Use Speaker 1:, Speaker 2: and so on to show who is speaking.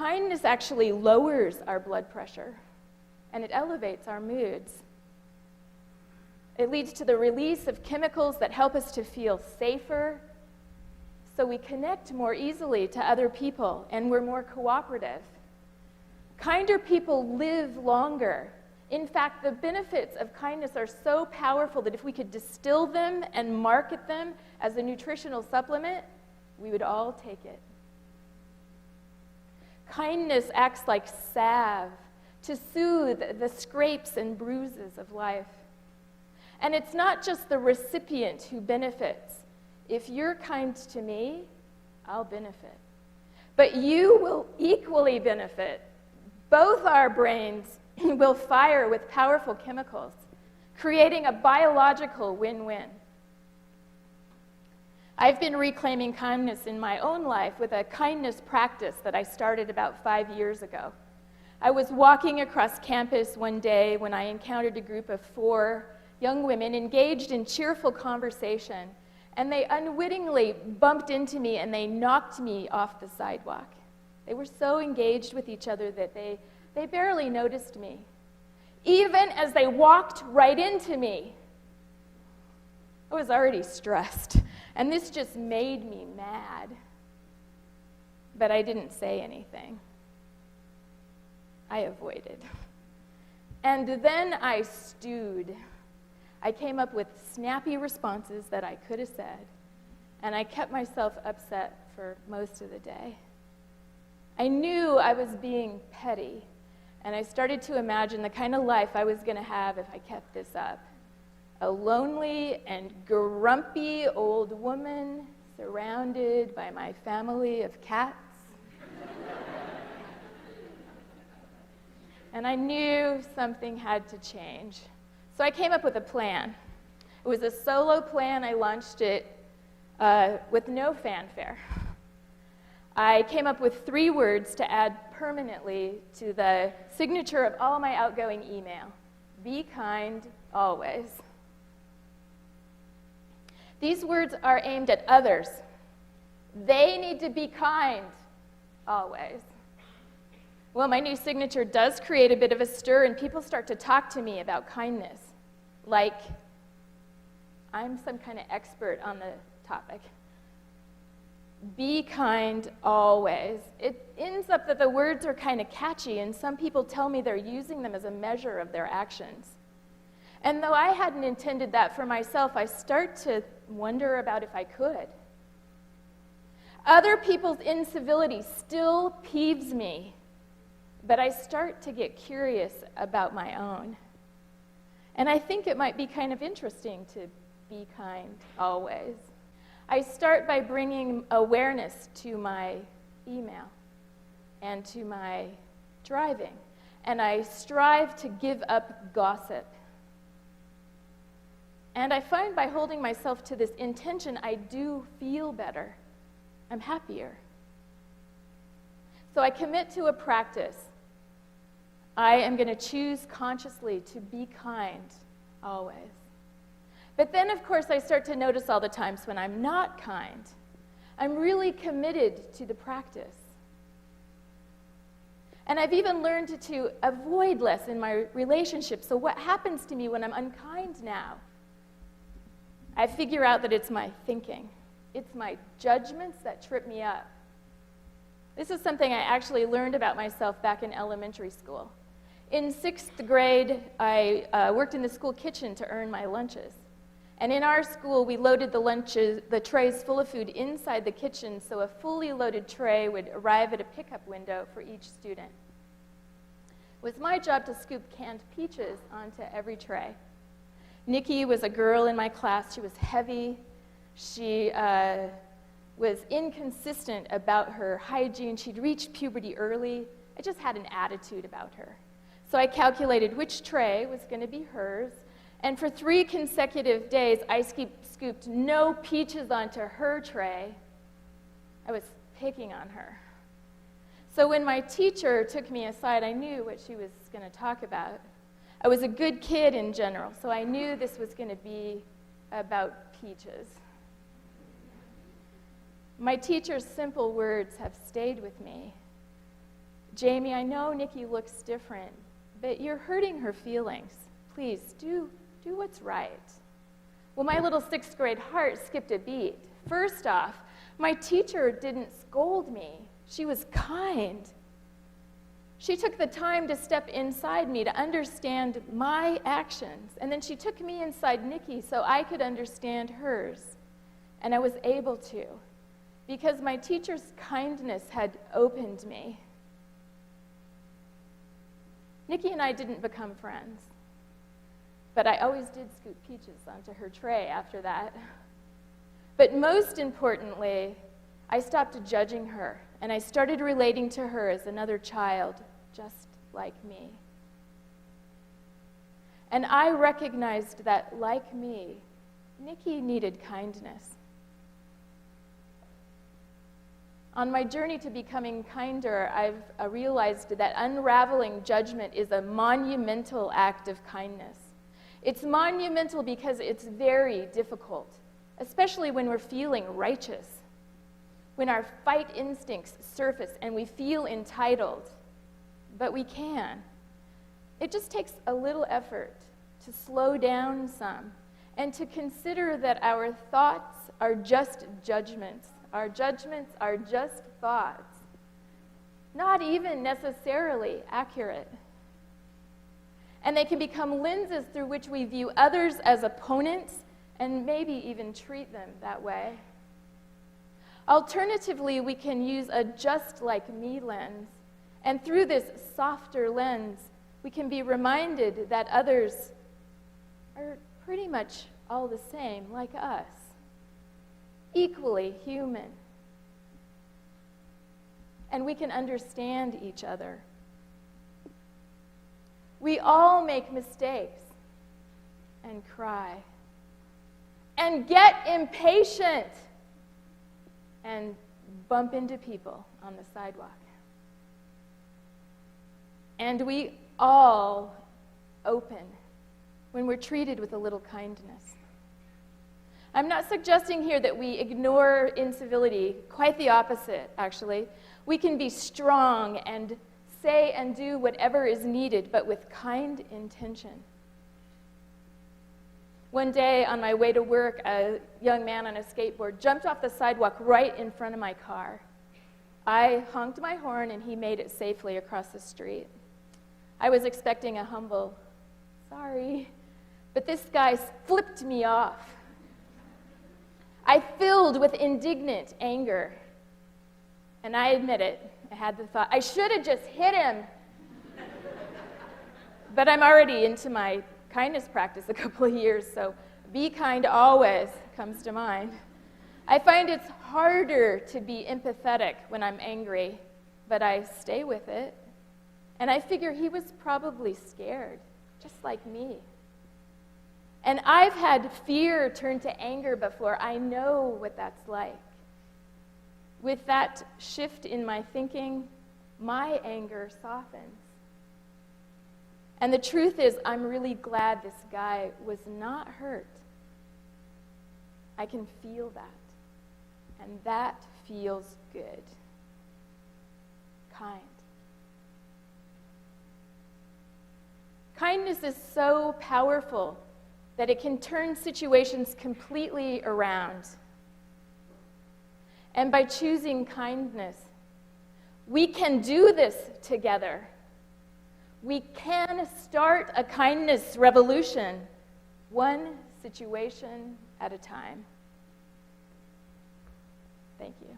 Speaker 1: kindness actually lowers our blood pressure, and it elevates our moods. It leads to the release of chemicals that help us to feel safer, so we connect more easily to other people, and we're more cooperative. Kinder people live longer. In fact, the benefits of kindness are so powerful that if we could distill them and market them as a nutritional supplement, we would all take it. Kindness acts like salve to soothe the scrapes and bruises of life. And it's not just the recipient who benefits. If you're kind to me, I'll benefit. But you will equally benefit. Both our brains will fire with powerful chemicals, creating a biological win-win. I've been reclaiming kindness in my own life with a kindness practice that I started about 5 years ago. I was walking across campus one day when I encountered a group of 4 young women engaged in cheerful conversation, and they unwittingly bumped into me and they knocked me off the sidewalk. They were so engaged with each other that they barely noticed me, even as they walked right into me. I was already stressed, and this just made me mad. But I didn't say anything. I avoided. And then I stewed. I came up with snappy responses that I could have said, and I kept myself upset for most of the day. I knew I was being petty, and I started to imagine the kind of life I was going to have if I kept this up. A lonely and grumpy old woman surrounded by my family of cats. And I knew something had to change. So I came up with a plan. It was a solo plan. I launched it with no fanfare. I came up with 3 words to add permanently to the signature of all my outgoing email. Be kind, always. These words are aimed at others. They need to be kind, always. Well, my new signature does create a bit of a stir, and people start to talk to me about kindness, like I'm some kind of expert on the topic. Be kind, always. It ends up that the words are kind of catchy, and some people tell me they're using them as a measure of their actions. And though I hadn't intended that for myself, I start to wonder about if I could. Other people's incivility still peeves me, but I start to get curious about my own. And I think it might be kind of interesting to be kind always. I start by bringing awareness to my email and to my driving, and I strive to give up gossip. And I find by holding myself to this intention, I do feel better. I'm happier. So I commit to a practice. I am going to choose consciously to be kind always. But then, of course, I start to notice all the times when I'm not kind. I'm really committed to the practice. And I've even learned to avoid less in my relationships. So what happens to me when I'm unkind now? I figure out that it's my thinking. It's my judgments that trip me up. This is something I actually learned about myself back in elementary school. In 6th grade, I worked in the school kitchen to earn my lunches. And in our school, we loaded the trays full of food inside the kitchen, so a fully loaded tray would arrive at a pickup window for each student. It was my job to scoop canned peaches onto every tray. Nikki was a girl in my class. She was heavy. She was inconsistent about her hygiene. She'd reached puberty early. I just had an attitude about her. So I calculated which tray was going to be hers, and for 3 consecutive days, I scooped no peaches onto her tray. I was picking on her. So when my teacher took me aside, I knew what she was going to talk about. I was a good kid in general, so I knew this was going to be about peaches. My teacher's simple words have stayed with me. Jamie, I know Nikki looks different, but you're hurting her feelings. Please, do what's right. Well, my little 6th grade heart skipped a beat. First off, my teacher didn't scold me. She was kind. She took the time to step inside me to understand my actions, and then she took me inside Nikki so I could understand hers. And I was able to, because my teacher's kindness had opened me. Nikki and I didn't become friends, but I always did scoop peaches onto her tray after that. But most importantly, I stopped judging her, and I started relating to her as another child, just like me. And I recognized that, like me, Nikki needed kindness. On my journey to becoming kinder, I've realized that unraveling judgment is a monumental act of kindness. It's monumental because it's very difficult, especially when we're feeling righteous, when our fight instincts surface and we feel entitled. But we can. It just takes a little effort to slow down some and to consider that our thoughts are just judgments. Our judgments are just thoughts, not even necessarily accurate. And they can become lenses through which we view others as opponents and maybe even treat them that way. Alternatively, we can use a just like me lens, and through this softer lens, we can be reminded that others are pretty much all the same like us, equally human. And we can understand each other. We all make mistakes and cry and get impatient and bump into people on the sidewalk. And we all open when we're treated with a little kindness. I'm not suggesting here that we ignore incivility, quite the opposite, actually. We can be strong and say and do whatever is needed, but with kind intention. One day on my way to work, a young man on a skateboard jumped off the sidewalk right in front of my car. I honked my horn and he made it safely across the street. I was expecting a humble, sorry, but this guy flipped me off. I filled with indignant anger. And I admit it, I had the thought, I should have just hit him. But I'm already into my kindness practice a couple of years, so be kind always comes to mind. I find it's harder to be empathetic when I'm angry, but I stay with it. And I figure he was probably scared, just like me. And I've had fear turn to anger before. I know what that's like. With that shift in my thinking, my anger softens. And the truth is, I'm really glad this guy was not hurt. I can feel that. And that feels good. Kind. Kindness is so powerful that it can turn situations completely around. And by choosing kindness, we can do this together. We can start a kindness revolution, one situation at a time. Thank you.